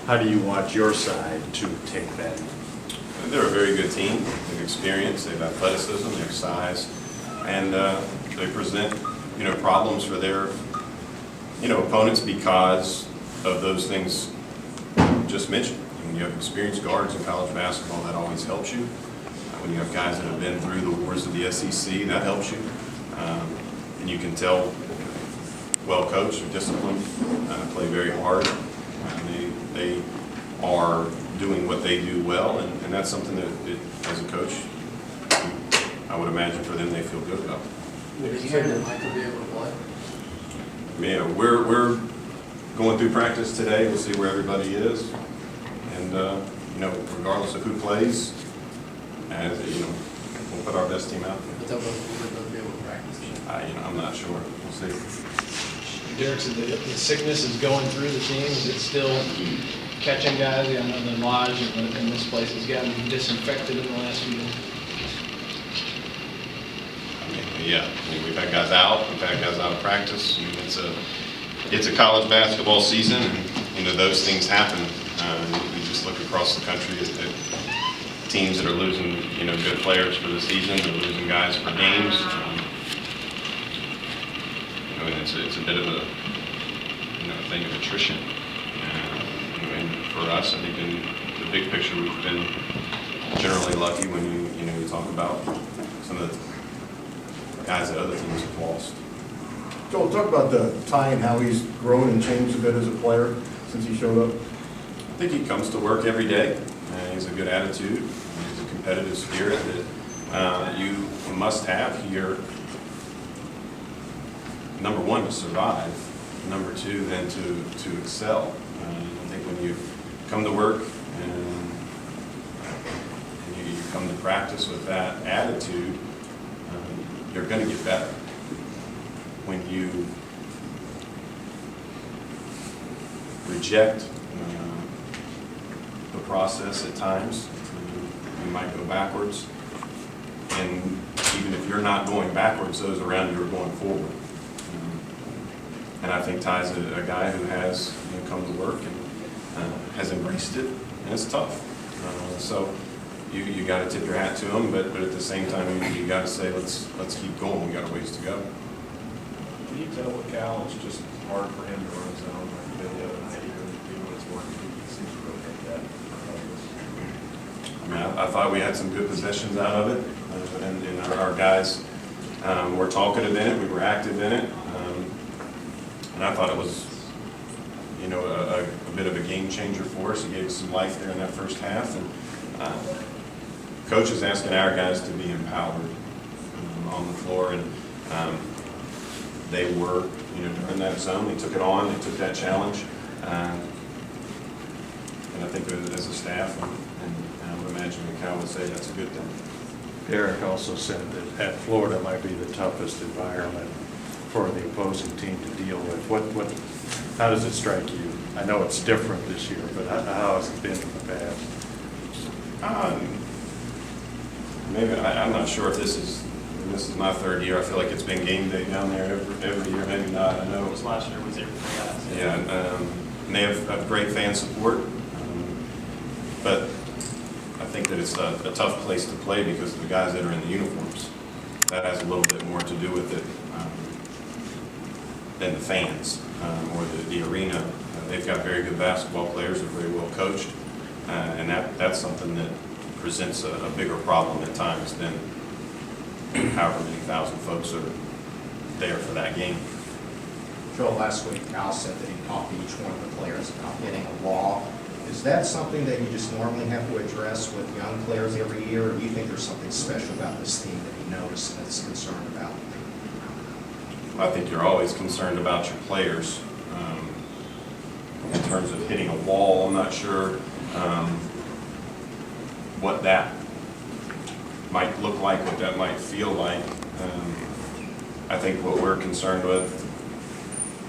how do you want your side to take that? They're a very good team. They've experience, they've athleticism, they have size, and they present, problems for their, opponents because of those things just mentioned. When you have experienced guards in college basketball, that always helps you. When you have guys that have been through the wars of the SEC, that helps you. And you can tell, well coached, or disciplined, play very hard. They are doing what they do well, and that's something that, as a coach, I would imagine for them they feel good about. Yeah, we're going through practice today. We'll see where everybody is, and regardless of who plays, we'll put our best team out there. I'm not sure. We'll see. Derek said the sickness is going through the team. Is it still catching guys? I know the lodge in this place has gotten disinfected in the last few days. We've had guys out. We've had guys out of practice. It's a college basketball season, and those things happen. You just look across the country at teams that are losing good players for the season. They're losing guys for games. It's a bit of a thing of attrition. And for us, I think in the big picture, we've been generally lucky when you talk about some of the guys that other teams have lost. Joel, talk about the Ty and how he's grown and changed a bit as a player since he showed up. I think he comes to work every day. He's a good attitude. He's a competitive spirit that you must have here. Number one, to survive. Number two, then to excel. I think when you come to work and you come to practice with that attitude, you're going to get better. When you reject the process at times, you might go backwards. And even if you're not going backwards, those around you are going forward. And I think Ty's a guy who has come to work and has embraced it, and it's tough. So you got to tip your hat to him, but at the same time you got to say let's keep going. We got a ways to go. Can you tell what Cal is just hard for him to run his own video and how you really do when it's working? He seems to really hit that. I thought we had some good possessions out of it, and our guys were talkative in it. We were active in it. And I thought it was, a bit of a game changer for us. He gave us some life there in that first half. And Coach is asking our guys to be empowered on the floor. And they were, during that zone. They took it on. They took that challenge. And I think as a staff, and I would imagine that Cal would say that's a good thing. Derek also said that at Florida might be the toughest environment for the opposing team to deal with. How does it strike you? I know it's different this year, but how has it been in the past? Maybe I'm not sure if this is my third year. I feel like it's been game day down there every year. Maybe not. I know It was last year. Was everything else? Yeah, and they have great fan support, but I think that it's a tough place to play because of the guys that are in the uniforms. That has a little bit more to do with it than the fans or the arena. They've got very good basketball players. They're very well coached, and that's something that presents a bigger problem at times than however many thousand folks are there for that game. Joel, last week Al said that he talked to each one of the players about hitting a wall. Is that something that you just normally have to address with young players every year, or do you think there's something special about this team that you notice and that's concerned about? I think you're always concerned about your players. In terms of hitting a wall, I'm not sure what that might look like, what that might feel like. I think what we're concerned with,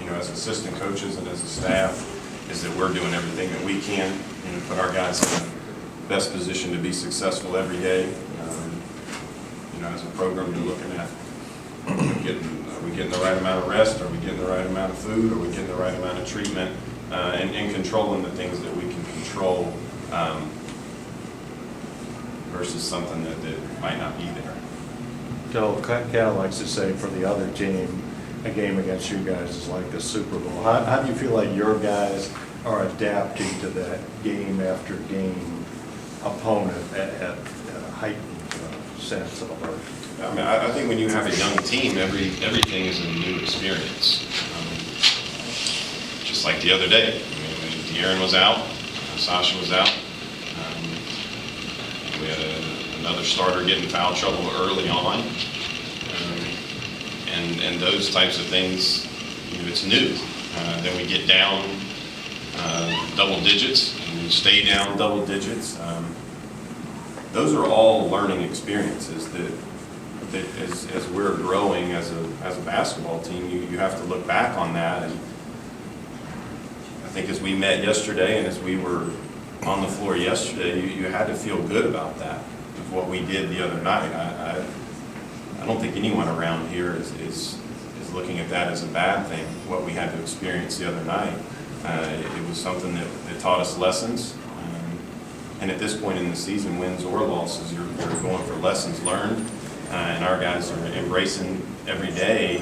as assistant coaches and as a staff, is that we're doing everything that we can, put our guys in the best position to be successful every day. As a program, you're looking at, are we getting the right amount of rest? Are we getting the right amount of food? Are we getting the right amount of treatment? And controlling the things that we can versus something that might not be there. Joe, Cal likes to say for the other team, a game against you guys is like a Super Bowl. How do you feel like your guys are adapting to that game after game opponent at a heightened sense of alert? I mean, I think when you have a young team, everything is a new experience. Just like the other day, I mean, when De'Aaron was out, Sasha was out. We had another starter get in foul trouble early on, and those types of things, you know, it's new. Then we get down double digits, and we stay down double digits. Those are all learning experiences that as we're growing as a basketball team, you have to look back on that. And I think as we met yesterday and as we were on the floor yesterday, you had to feel good about that, of what we did the other night. I don't think anyone around here is looking at that as a bad thing, what we had to experience the other night. It was something that taught us lessons. And at this point in the season, wins or losses, you're going for lessons learned. And our guys are embracing every day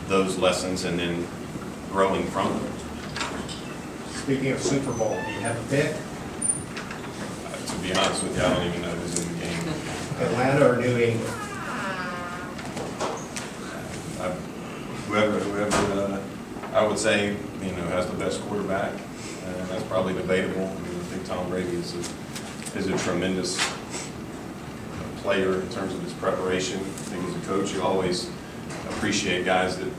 those lessons and then growing from them. Speaking of Super Bowl, do you have a pick? To be honest with you, I don't even know who's in the game. Atlanta or New England? Whoever I would say, you know, has the best quarterback, and that's probably debatable. I mean, I think Tom Brady is a tremendous player in terms of his preparation. I think as a coach, you always appreciate guys that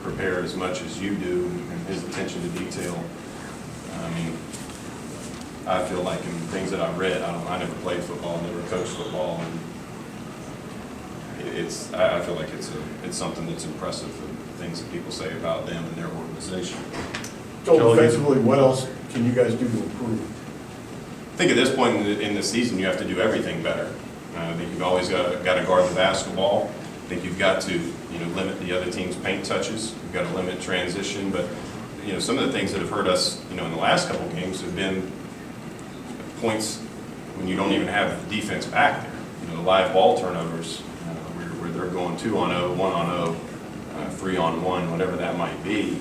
prepare as much as you do, and his attention to detail. I mean, I feel like in things that I've read, I never played football, never coached football, and I feel like it's something that's impressive, the things that people say about them and their organization. So defensively, what else can you guys do to improve? I think at this point in the season, you have to do everything better. I think you've always got to guard the basketball. I think you've got to limit the other team's paint touches. You've got to limit transition. But some of the things that have hurt us in the last couple games have been points when you don't even have the defense back there. The live ball turnovers where they're going 2-on-0, 1-on-0, 3-on-1, whatever that might be.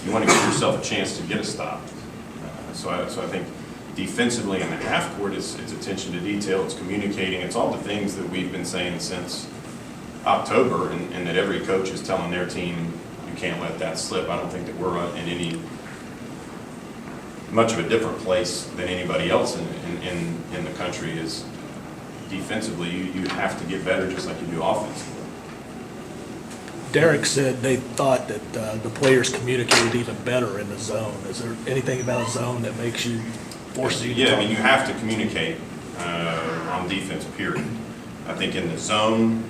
You want to give yourself a chance to get a stop. So I think defensively in the half court, it's attention to detail, it's communicating, it's all the things that we've been saying since October, and that every coach is telling their team, you can't let that slip. I don't think that we're in any much of a different place than anybody else in the country is. Defensively, you have to get better just like you do offensively. Derek said they thought that the players communicated even better in the zone. Is there anything about a zone that makes you, forces you to Yeah, talk? I mean, you have to communicate on defense, period. I think in the zone,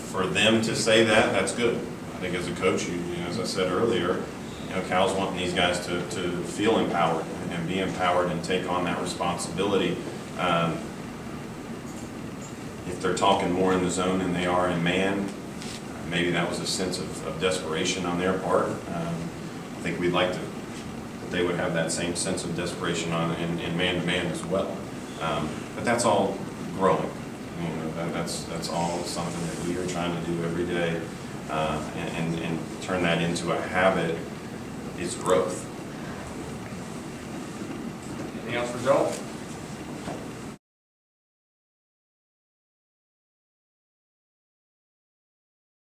for them to say that, that's good. I think as a coach, as I said earlier, Cal's wanting these guys to feel empowered and be empowered and take on that responsibility. If they're talking more in the zone than they are in man, maybe that was a sense of desperation on their part. I think we'd like that they would have that same sense of desperation in man-to-man as well. But that's all growing. That's all something that we are trying to do every day, and turn that into a habit is growth. Anything else for Joel?